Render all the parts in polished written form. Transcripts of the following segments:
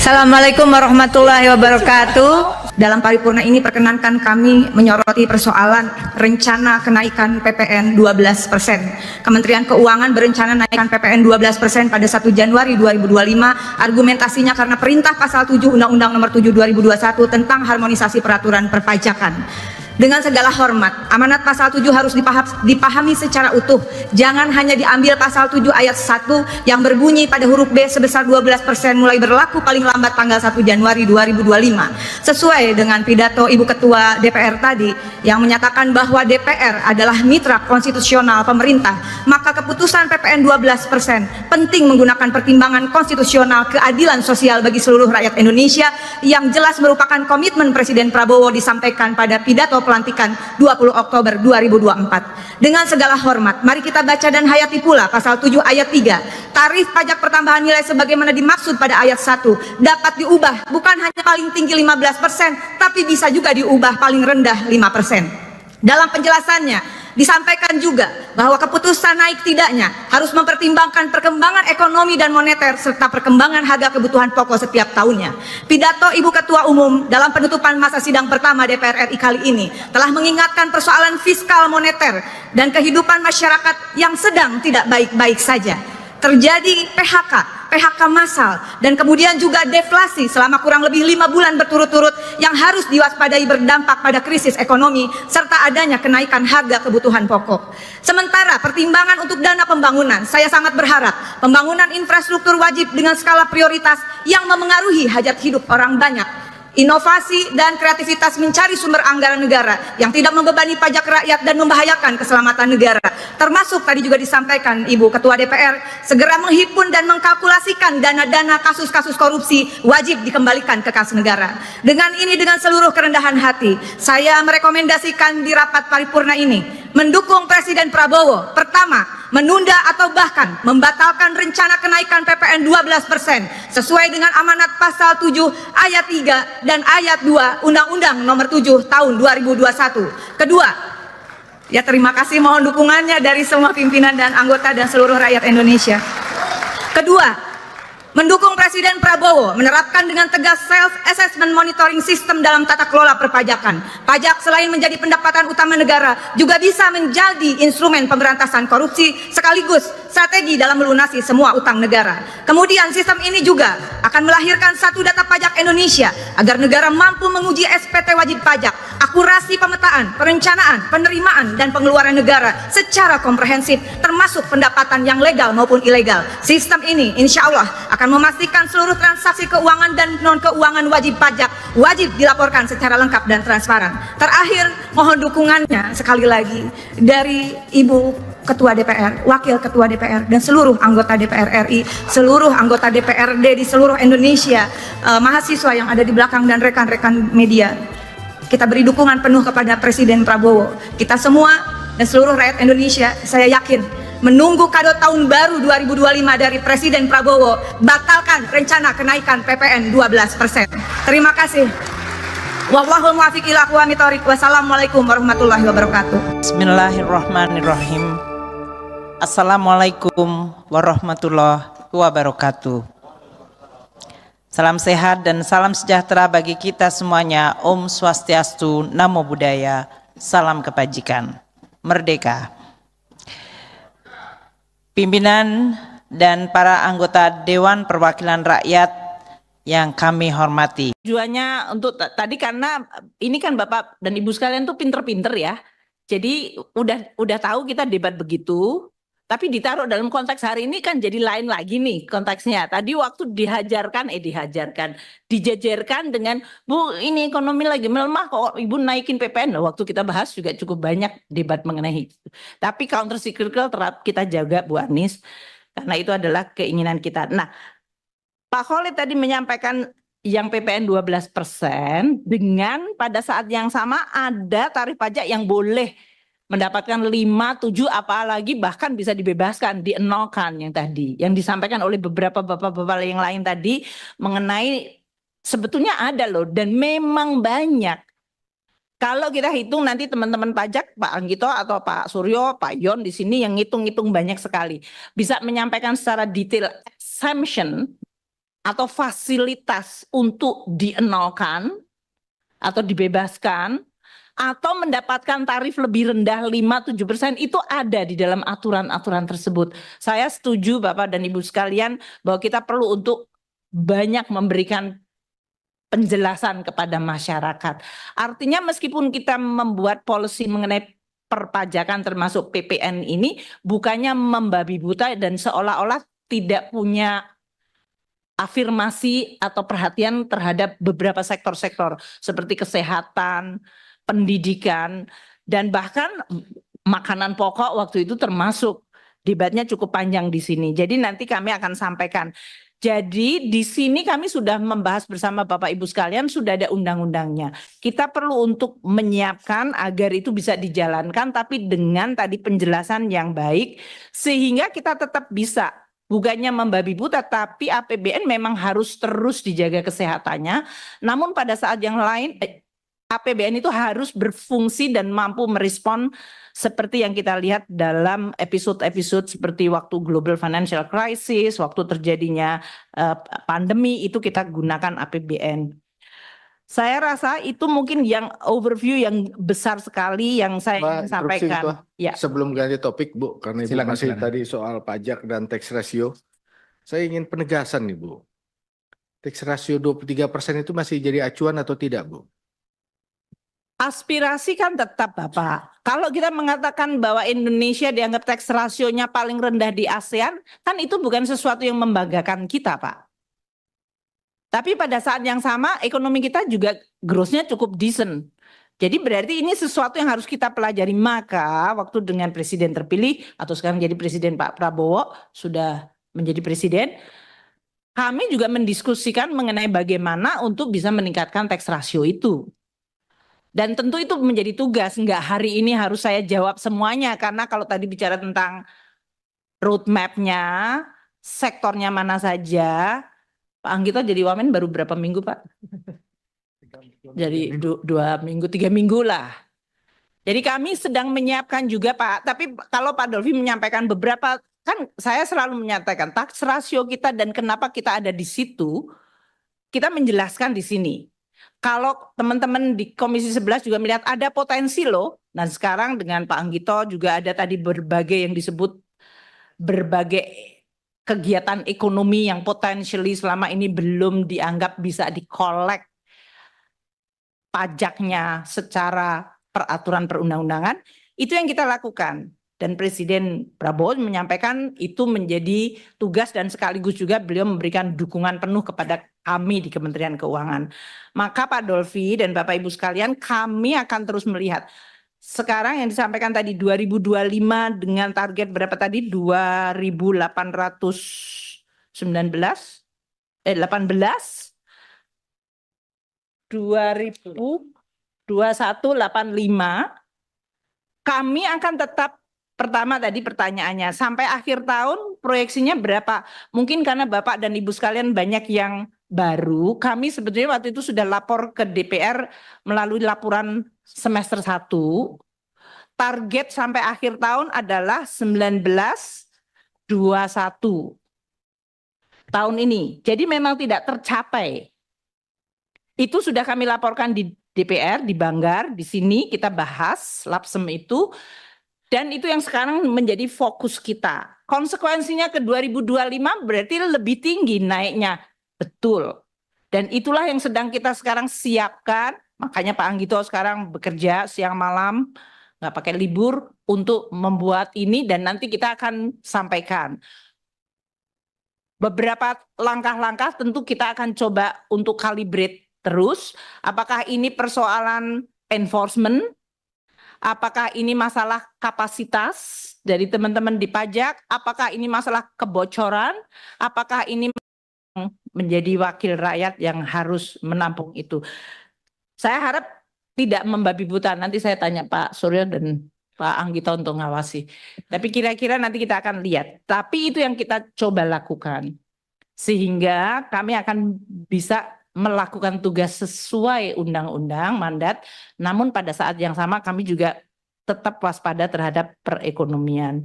Assalamualaikum warahmatullahi wabarakatuh. Dalam paripurna ini perkenankan kami menyoroti persoalan rencana kenaikan PPN 12%. Kementerian Keuangan berencana naikkan PPN 12% pada 1 Januari 2025. Argumentasinya karena perintah pasal 7 Undang-Undang Nomor 7 2021 tentang harmonisasi peraturan perpajakan. Dengan segala hormat, amanat pasal 7 harus dipahami secara utuh. Jangan hanya diambil pasal 7 ayat 1 yang berbunyi pada huruf B sebesar 12% mulai berlaku paling lambat tanggal 1 Januari 2025. Sesuai dengan pidato Ibu Ketua DPR tadi yang menyatakan bahwa DPR adalah mitra konstitusional pemerintah, maka keputusan PPN 12% penting menggunakan pertimbangan konstitusional keadilan sosial bagi seluruh rakyat Indonesia yang jelas merupakan komitmen Presiden Prabowo disampaikan pada pidato pelantikan 20 Oktober 2024. Dengan segala hormat, mari kita baca dan hayati pula pasal 7 ayat 3. Tarif pajak pertambahan nilai sebagaimana dimaksud pada ayat 1 dapat diubah bukan hanya paling tinggi 15%, tapi bisa juga diubah paling rendah 5%. Dalam penjelasannya disampaikan juga bahwa keputusan naik tidaknya harus mempertimbangkan perkembangan ekonomi dan moneter serta perkembangan harga kebutuhan pokok setiap tahunnya. Pidato Ibu Ketua Umum dalam penutupan masa sidang pertama DPR RI kali ini telah mengingatkan persoalan fiskal moneter dan kehidupan masyarakat yang sedang tidak baik-baik saja. Terjadi PHK massal dan kemudian juga deflasi selama kurang lebih 5 bulan berturut-turut yang harus diwaspadai berdampak pada krisis ekonomi serta adanya kenaikan harga kebutuhan pokok. Sementara pertimbangan untuk dana pembangunan, saya sangat berharap pembangunan infrastruktur wajib dengan skala prioritas yang memengaruhi hajat hidup orang banyak. Inovasi dan kreativitas mencari sumber anggaran negara yang tidak membebani pajak rakyat dan membahayakan keselamatan negara. Termasuk tadi juga disampaikan Ibu Ketua DPR, segera menghimpun dan mengkalkulasikan dana-dana kasus-kasus korupsi wajib dikembalikan ke kas negara. Dengan ini, dengan seluruh kerendahan hati, saya merekomendasikan di rapat paripurna ini mendukung Presiden Prabowo. Pertama, menunda atau bahkan membatalkan rencana kenaikan PPN 12% sesuai dengan amanat pasal 7 ayat 3 dan ayat 2 Undang-Undang Nomor 7 Tahun 2021. Kedua, ya terima kasih, mohon dukungannya dari semua pimpinan dan anggota dan seluruh rakyat Indonesia. Kedua, mendukung Presiden Prabowo menerapkan dengan tegas self-assessment monitoring system dalam tata kelola perpajakan. Pajak selain menjadi pendapatan utama negara, juga bisa menjadi instrumen pemberantasan korupsi sekaligus strategi dalam melunasi semua utang negara. Kemudian sistem ini juga akan melahirkan satu data pajak Indonesia agar negara mampu menguji SPT wajib pajak, akurasi pemetaan, perencanaan, penerimaan, dan pengeluaran negara secara komprehensif termasuk pendapatan yang legal maupun ilegal. Sistem ini insya Allah akan memastikan seluruh transaksi keuangan dan non-keuangan wajib pajak wajib dilaporkan secara lengkap dan transparan. Terakhir, mohon dukungannya sekali lagi dari Ibu Ketua DPR, Wakil Ketua DPR, dan seluruh anggota DPR RI, seluruh anggota DPRD di seluruh Indonesia, mahasiswa yang ada di belakang dan rekan-rekan media. Kita beri dukungan penuh kepada Presiden Prabowo. Kita semua dan seluruh rakyat Indonesia, saya yakin, menunggu kado tahun baru 2025 dari Presiden Prabowo, batalkan rencana kenaikan PPN 12%. Terima kasih. Wallahul muwaffiq ila aqwamit thoriq. Wassalamualaikum warahmatullahi wabarakatuh. Bismillahirrahmanirrahim. Assalamualaikum warahmatullahi wabarakatuh. Salam sehat dan salam sejahtera bagi kita semuanya. Om Swastiastu, Namo Buddhaya, salam kebajikan, merdeka. Pimpinan dan para anggota Dewan Perwakilan Rakyat yang kami hormati. Tujuannya untuk tadi karena ini kan Bapak dan Ibu sekalian tuh pinter-pinter ya. Jadi udah tahu kita debat begitu, tapi ditaruh dalam konteks hari ini kan jadi lain lagi nih konteksnya. Tadi waktu dijajarkan dengan Bu ini ekonomi lagi melemah kok Ibu naikin PPN. Waktu kita bahas juga cukup banyak debat mengenai itu. Tapi counter cyclical tetap kita jaga Bu Anies karena itu adalah keinginan kita. Nah, Pak Khalid tadi menyampaikan yang PPN 12% dengan pada saat yang sama ada tarif pajak yang boleh mendapatkan 5, 7 apalagi bahkan bisa dibebaskan, dienolkan yang tadi yang disampaikan oleh beberapa bapak-bapak yang lain tadi mengenai sebetulnya ada loh dan memang banyak. Kalau kita hitung nanti teman-teman pajak Pak Anggito atau Pak Suryo, Pak Yon di sini yang ngitung-ngitung banyak sekali bisa menyampaikan secara detail exemption atau fasilitas untuk dienolkan atau dibebaskan atau mendapatkan tarif lebih rendah 5-7% itu ada di dalam aturan-aturan tersebut. Saya setuju Bapak dan Ibu sekalian bahwa kita perlu untuk banyak memberikan penjelasan kepada masyarakat. Artinya meskipun kita membuat policy mengenai perpajakan termasuk PPN ini bukannya membabi buta dan seolah-olah tidak punya afirmasi atau perhatian terhadap beberapa sektor-sektor seperti kesehatan, pendidikan, dan bahkan makanan pokok waktu itu termasuk. Debatnya cukup panjang di sini. Jadi nanti kami akan sampaikan. Jadi di sini kami sudah membahas bersama Bapak Ibu sekalian, sudah ada undang-undangnya. Kita perlu untuk menyiapkan agar itu bisa dijalankan tapi dengan tadi penjelasan yang baik sehingga kita tetap bisa bukannya membabi buta tapi APBN memang harus terus dijaga kesehatannya. Namun pada saat yang lain APBN itu harus berfungsi dan mampu merespon seperti yang kita lihat dalam episode-episode seperti waktu global financial crisis, waktu terjadinya pandemi itu kita gunakan APBN. Saya rasa itu mungkin yang overview yang besar sekali yang saya ingin sampaikan. Ya. Sebelum ganti topik Bu, karena Ibu masih tadi soal pajak dan tax ratio, saya ingin penegasan nih Bu. Tax ratio 23% itu masih jadi acuan atau tidak Bu? Aspirasi kan tetap Bapak. Kalau kita mengatakan bahwa Indonesia dianggap tax rasionya paling rendah di ASEAN, kan itu bukan sesuatu yang membanggakan kita Pak. Tapi pada saat yang sama ekonomi kita juga growth-nya cukup decent. Jadi berarti ini sesuatu yang harus kita pelajari. Maka waktu dengan presiden terpilih atau sekarang jadi presiden Pak Prabowo sudah menjadi presiden, kami juga mendiskusikan mengenai bagaimana untuk bisa meningkatkan tax ratio itu. Dan tentu itu menjadi tugas, enggak hari ini harus saya jawab semuanya. Karena kalau tadi bicara tentang roadmap-nya, sektornya mana saja, Pak Anggito jadi wamen baru berapa minggu Pak? Jadi 2 minggu, 3 minggu lah. Jadi kami sedang menyiapkan juga Pak, tapi kalau Pak Dolfi menyampaikan beberapa, kan saya selalu menyatakan tax ratio kita dan kenapa kita ada di situ, kita menjelaskan di sini. Kalau teman-teman di Komisi 11 juga melihat ada potensi loh. Nah sekarang dengan Pak Anggito juga ada tadi berbagai yang disebut berbagai kegiatan ekonomi yang potentially selama ini belum dianggap bisa dikolek pajaknya secara peraturan perundang-undangan. Itu yang kita lakukan. Dan Presiden Prabowo menyampaikan itu menjadi tugas dan sekaligus juga beliau memberikan dukungan penuh kepada kami di Kementerian Keuangan. Maka Pak Dolfi dan Bapak Ibu sekalian kami akan terus melihat. Sekarang yang disampaikan tadi 2025 dengan target berapa tadi? 2018 kami akan tetap. Pertama tadi pertanyaannya, sampai akhir tahun proyeksinya berapa? Mungkin karena Bapak dan Ibu sekalian banyak yang baru, kami sebetulnya waktu itu sudah lapor ke DPR melalui laporan semester 1. Target sampai akhir tahun adalah 1921 tahun ini. Jadi memang tidak tercapai. Itu sudah kami laporkan di DPR, di Banggar, di sini kita bahas lapsem itu. Dan itu yang sekarang menjadi fokus kita. Konsekuensinya ke 2025 berarti lebih tinggi naiknya. Betul. Dan itulah yang sedang kita sekarang siapkan. Makanya Pak Anggito sekarang bekerja siang malam, nggak pakai libur untuk membuat ini dan nanti kita akan sampaikan. Beberapa langkah-langkah tentu kita akan coba untuk calibrate terus. Apakah ini persoalan enforcement? Apakah ini masalah kapasitas dari teman-teman di pajak? Apakah ini masalah kebocoran? Apakah ini menjadi wakil rakyat yang harus menampung itu? Saya harap tidak membabi buta. Nanti saya tanya Pak Suryo dan Pak Anggito untuk ngawasi. Tapi kira-kira nanti kita akan lihat. Tapi itu yang kita coba lakukan. Sehingga kami akan bisa melakukan tugas sesuai undang-undang mandat, namun pada saat yang sama kami juga tetap waspada terhadap perekonomian.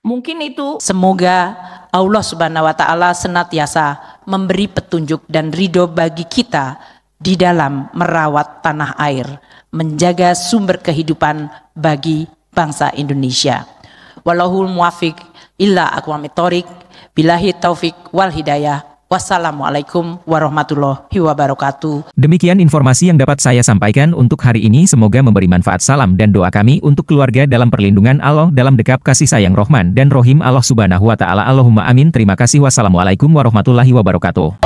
Mungkin itu semoga Allah Subhanahu wa taala senantiasa memberi petunjuk dan ridho bagi kita di dalam merawat tanah air, menjaga sumber kehidupan bagi bangsa Indonesia. Wallahul muwafiq illa aqwamit thoriq, billahi taufik wal hidayah. Wassalamualaikum warahmatullahi wabarakatuh. Demikian informasi yang dapat saya sampaikan untuk hari ini. Semoga memberi manfaat. Salam dan doa kami untuk keluarga dalam perlindungan Allah, dalam dekap kasih sayang Rahman dan Rohim Allah Subhanahu wa Ta'ala. Allahumma amin. Terima kasih. Wassalamualaikum warahmatullahi wabarakatuh.